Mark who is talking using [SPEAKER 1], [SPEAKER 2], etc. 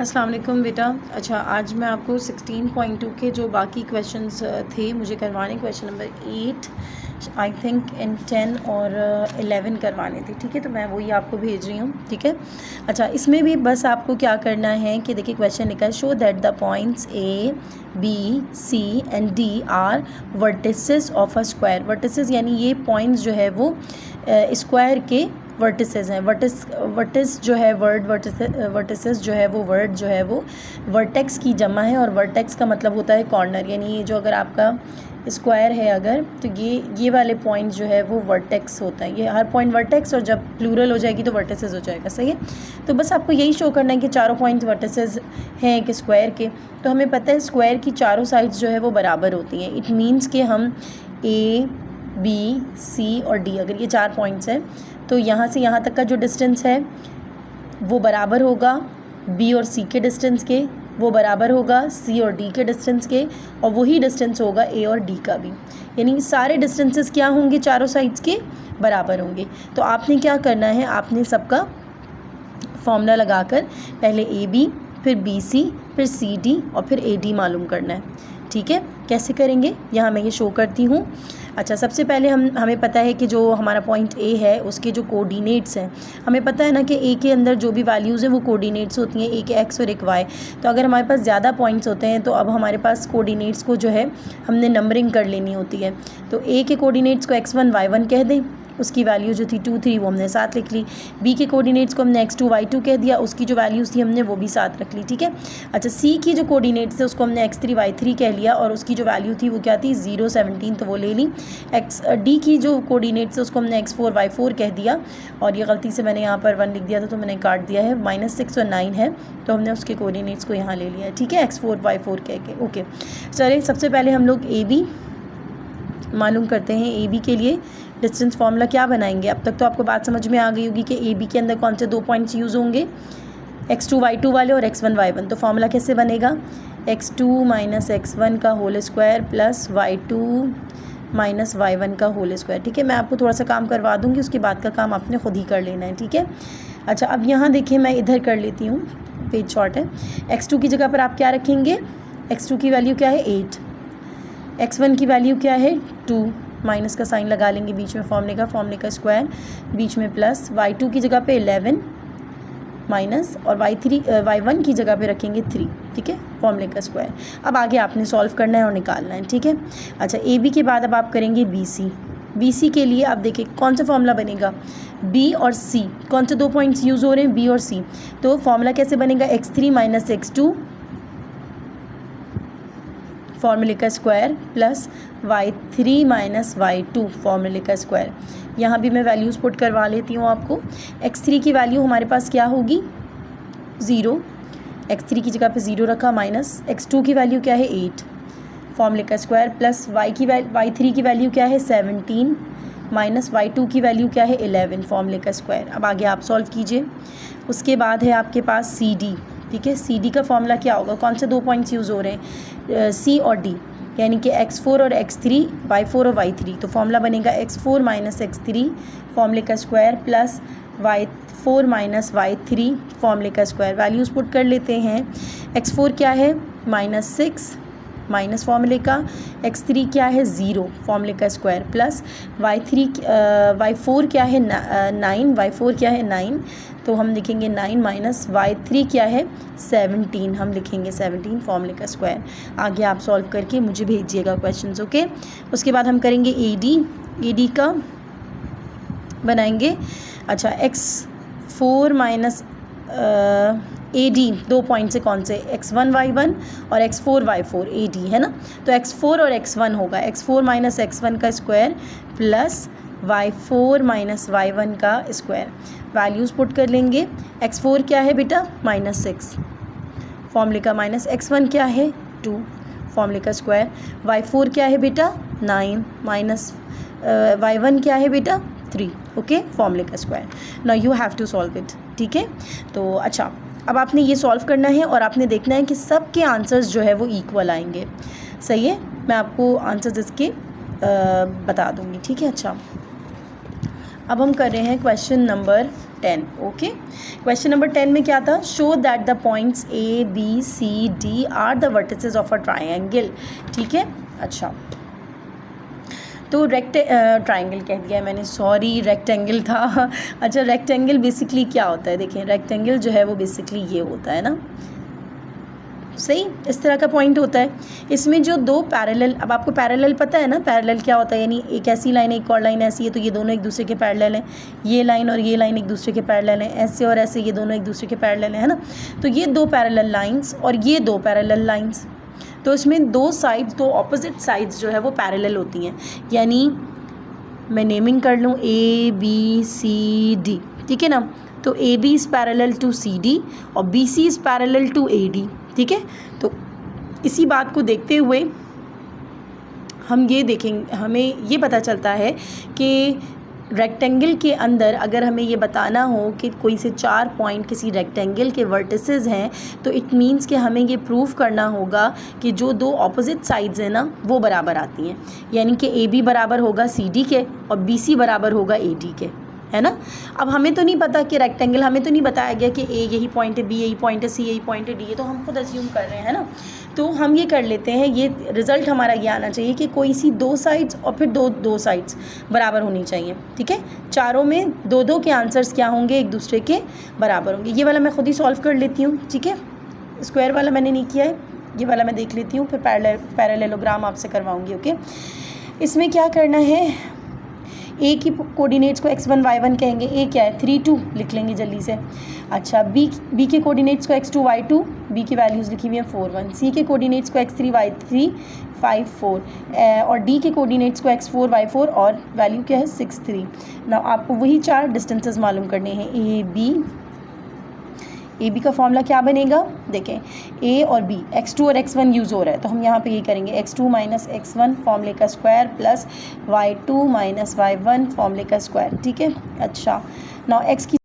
[SPEAKER 1] अस्सलाम वालेकुम बेटा। अच्छा, आज मैं आपको 16.2 के जो बाकी क्वेश्चंस थे मुझे करवाने, question number 8 I think in 10 और 11 करवाने थे। ठीक है, तो मैं वही आपको भेज रही हूँ। ठीक है, अच्छा, इसमें भी बस आपको क्या करना है कि देखिए क्वेश्चन लिखा है, show that the points A B C and D are vertices of a square. Vertices यानी ये पॉइंट्स जो है वो स्क्वायर के वर्टिसेस हैं। वर्टिस जो है वर्ड, वर्टिसेस जो है वो वर्ड जो है वो वर्टेक्स की जमा है, और वर्टेक्स का मतलब होता है कॉर्नर। यानी ये जो अगर आपका स्क्वायर है अगर, तो ये वाले पॉइंट जो है वो वर्टेक्स होता है। ये हर पॉइंट वर्टेक्स, और जब प्लूरल हो जाएगी तो वर्टिसेस हो जाएगा। सही है, तो बस आपको यही शो करना है कि चारों पॉइंट्स वर्टिसेस हैं एक स्क्वायर के। तो हमें पता है स्क्वायर की चारों साइड्स जो है वो बराबर होती हैं। इट मीन्स कि हम ए बी सी और डी, अगर ये 4 पॉइंट्स हैं तो यहाँ से यहाँ तक का जो डिस्टेंस है वो बराबर होगा बी और सी के डिस्टेंस के, वो बराबर होगा सी और डी के डिस्टेंस के, और वही डिस्टेंस होगा ए और डी का भी। यानी सारे डिस्टेंसेस क्या होंगे, चारों साइड्स के बराबर होंगे। तो आपने क्या करना है, आपने सबका फॉर्मूला लगाकर पहले ए बी, फिर बी सी, फिर सी डी और फिर ए डी मालूम करना है। ठीक है, कैसे करेंगे यहाँ मैं ये शो करती हूँ। अच्छा, सबसे पहले हमें पता है कि जो हमारा पॉइंट ए है उसके जो कोऑर्डिनेट्स हैं, हमें पता है ना कि ए के अंदर जो भी वैल्यूज़ हैं वो कोऑर्डिनेट्स होती हैं, एक एक्स और एक वाई। तो अगर हमारे पास ज़्यादा पॉइंट्स होते हैं तो अब हमारे पास कोऑर्डिनेट्स को जो है हमने नंबरिंग कर लेनी होती है। तो ए के कोऑर्डिनेट्स को x1 y1 कह दें, उसकी वैल्यू जो थी 2 3 वो हमने साथ लिख ली। बी के कोऑर्डिनेट्स को हमने x2 y2 कह दिया, उसकी जो वैल्यूज़ थी हमने वो भी साथ रख ली। ठीक है, अच्छा, सी की जो कोऑर्डिनेट्स थे उसको हमने x3 y3 कह लिया, और उसकी जो वैल्यू थी वो क्या थी 0 17, तो वो ले ली। डी की जो कोऑर्डिनेट्स है उसको हमने x4 y4 कह दिया, और ये गलती से मैंने यहाँ पर 1 लिख दिया था तो मैंने काट दिया है। -6 और 9 है तो हमने उसके कोऑर्डिनेट्स को यहाँ ले लिया है। ठीक है, x4 y4 कह के। ओके, चलिए सबसे पहले हम लोग ए बी मालूम करते हैं। ए बी के लिए डिस्टेंस फार्मूला क्या बनाएंगे। अब तक तो आपको बात समझ में आ गई होगी कि ए बी के अंदर कौन से 2 पॉइंट्स यूज़ होंगे, x2 y2 वाले और x1 y1। तो फार्मूला कैसे बनेगा, x2 - x1 का whole square plus y2 - y1 का होल स्क्वायर। ठीक है, मैं आपको थोड़ा सा काम करवा दूँगी, उसके बाद का काम आपने खुद ही कर लेना है। ठीक है, अच्छा, अब यहाँ देखिए मैं इधर कर लेती हूँ, पेज शॉर्ट है। x2 की जगह पर आप क्या रखेंगे, x2 की वैल्यू क्या है 8, x1 की वैल्यू क्या है 2, माइनस का साइन लगा लेंगे बीच में फॉर्मूले का स्क्वायर, बीच में प्लस, y2 की जगह पे 11 माइनस, और y1 की जगह पे रखेंगे 3। ठीक है, फॉर्मूले का स्क्वायर। अब आगे आपने सॉल्व करना है और निकालना है। ठीक है, अच्छा, ए बी के बाद अब आप करेंगे बी सी। बी सी के लिए आप देखिए कौन सा फॉर्मूला बनेगा, बी और सी, कौन से 2 पॉइंट्स यूज़ हो रहे हैं, बी और सी। तो फॉर्मूला कैसे बनेगा, x3 - x2 फॉर्मूले का स्क्वायर प्लस y3 - y2 फॉर्मूले का स्क्वायर। यहाँ भी मैं वैल्यूज़ पुट करवा लेती हूँ आपको। x3 की वैल्यू हमारे पास क्या होगी 0, x3 की जगह पे 0 रखा, माइनस x2 की वैल्यू क्या है 8 फॉर्मूले का स्क्वायर, प्लस y3 की वैल्यू क्या है 17, माइनस y2 की वैल्यू क्या है 11 फॉर्मूले का स्क्वायर। अब आगे आप सॉल्व कीजिए। उसके बाद है आपके पास सी डी। ठीक है, सी डी का फॉर्मूला क्या होगा, कौन से 2 पॉइंट्स यूज़ हो रहे हैं, सी और डी, यानी कि x4 और x3, y4 और y3। तो फॉर्मूला बनेगा x4 - x3 फॉर्मूले का स्क्वायर प्लस y4 - y3 फॉर्मूले का स्क्वायर। वैल्यूज़ पुट कर लेते हैं। x4 क्या है -6 माइनस फॉर्मूले का, x3 क्या है 0 फॉर्मूले का स्क्वायर, प्लस y4 क्या है 9, y4 क्या है 9, तो हम लिखेंगे 9 माइनस y3 क्या है 17, हम लिखेंगे 17 फॉर्मूले का स्क्वायर। आगे आप सॉल्व करके मुझे भेजिएगा क्वेश्चंस। ओके, उसके बाद हम करेंगे ए डी का बनाएंगे। अच्छा, x4 minus A D 2 point से कौन से, x1 y1 और x4 y4, ए डी है ना। तो x4 और x1 होगा, x4 - x1 का स्क्वायर प्लस y4 - y1 का स्क्वायर। वैल्यूज़ पुट कर लेंगे। x4 क्या है बेटा -6 फॉर्मूले का, माइनस x1 क्या है 2 फॉर्मूले का स्क्वायर, y4 क्या है बेटा 9, माइनस y1 क्या है बेटा 3। ओके, फॉर्मूले का square. Now you have to solve it. ठीक है, तो अच्छा, अब आपने ये सॉल्व करना है और आपने देखना है कि सब के आंसर्स जो है वो इक्वल आएंगे। सही है, मैं आपको आंसर्स इसके बता दूंगी। ठीक है, अच्छा, अब हम कर रहे हैं question number 10। Okay, question number 10 में क्या था? Show that the points A B C D are the vertices of a triangle. ठीक है, अच्छा तो ट्राइंगल कह दिया मैंने, सॉरी, रेक्टेंगल था। अच्छा, रेक्टेंगल बेसिकली क्या होता है? देखें, रेक्टेंगल जो है वो बेसिकली ये होता है ना, सही, इस तरह का पॉइंट होता है। इसमें जो दो पैरेलल, अब आपको पैरेलल पता है ना, पैरेलल क्या होता है? यानी एक ऐसी लाइन है, एक और लाइन ऐसी है, तो ये दोनों एक दूसरे के पैरेलल हैं। ये लाइन और ये लाइन एक दूसरे के पैरेलल हैं, ऐसे और ऐसे ये दोनों एक दूसरे के पैरेलल हैं, है ना। तो ये दो पैरेलल लाइंस और ये दो पैरेलल लाइंस, तो इसमें दो साइड्स, दो ऑपोजिट साइड्स जो है वो पैरेलल होती हैं। यानी मैं नेमिंग कर लूँ ABCD, ठीक है ना। तो AB is parallel to CD और BC is parallel to AD, ठीक है। तो इसी बात को देखते हुए हम ये देखेंगे, हमें ये पता चलता है कि रेक्टेंगल के अंदर अगर हमें ये बताना हो कि कोई से 4 पॉइंट किसी रेक्टेंगल के वर्टिसेस हैं, तो इट मीन्स कि हमें ये प्रूव करना होगा कि जो दो ऑपोजिट साइड्स हैं ना वो बराबर आती हैं। यानी कि AB बराबर होगा CD के और BC बराबर होगा AD के, है ना। अब हमें तो नहीं पता कि रेक्टेंगल, हमें तो नहीं बताया गया कि A यही पॉइंट है, B यही पॉइंट है, C यही पॉइंट है, D ये तो हम खुद अज्यूम कर रहे हैं ना। तो हम ये कर लेते हैं, ये रिज़ल्ट हमारा ये आना चाहिए कि कोई सी दो साइड्स और फिर दो साइड्स बराबर होनी चाहिए, ठीक है। चारों में दो के आंसर्स क्या होंगे? एक दूसरे के बराबर होंगे। ये वाला मैं खुद ही सॉल्व कर लेती हूँ, ठीक है। स्क्वायर वाला मैंने नहीं किया है, ये वाला मैं देख लेती हूँ, फिर पैरेललोग्राम आपसे करवाऊँगी। ओके, इसमें क्या करना है? A की कोऑर्डिनेट्स को x1 y1 कहेंगे। A क्या है? 3 2 लिख लेंगे जल्दी से। अच्छा, B के कोऑर्डिनेट्स को x2 y2, B की वैल्यूज़ लिखी हुई है 4 1। C के कोऑर्डिनेट्स को x3 y3 5 4 और D के कोऑर्डिनेट्स को x4 y4 और वैल्यू क्या है? 6 3। ना आपको वही 4 डिस्टेंसेस मालूम करने हैं। ए बी का फॉर्मूला क्या बनेगा? देखें, A और B x2 और x1 यूज़ हो रहा है, तो हम यहाँ पे ये करेंगे x2 माइनस x1 फॉर्मूले का square plus y2 minus y1 फॉर्मूले का स्क्वायर, ठीक है। अच्छा, नाउ x की